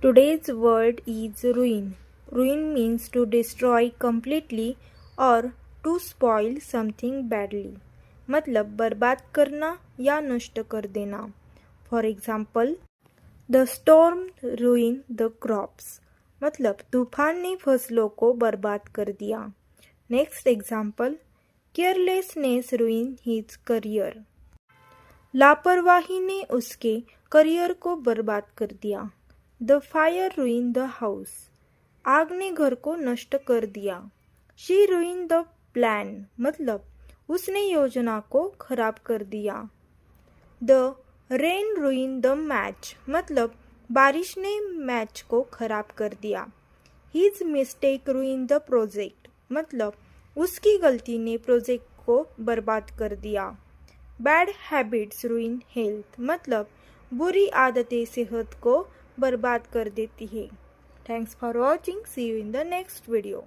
Today's word is ruin. Ruin means to destroy completely or to spoil something badly. मतलब बर्बाद करना या नष्ट कर देना. For example, the storm ruined the crops. मतलब तूफान ने फसलों को बर्बाद कर दिया. Next example, carelessness ruined his career. लापरवाही ने उसके करियर को बर्बाद कर दिया. The fire ruined the house. आग ने घर को नष्ट कर दिया. She ruined the plan. मतलब उसने योजना को खराब कर दिया. The rain ruined the match. मतलब बारिश ने मैच को खराब कर दिया. His mistake ruined the project. मतलब उसकी गलती ने प्रोजेक्ट को बर्बाद कर दिया. Bad habits ruin health. मतलब बुरी आदतें सेहत को बर्बाद कर देती है. Thanks for watching. See you in the next video.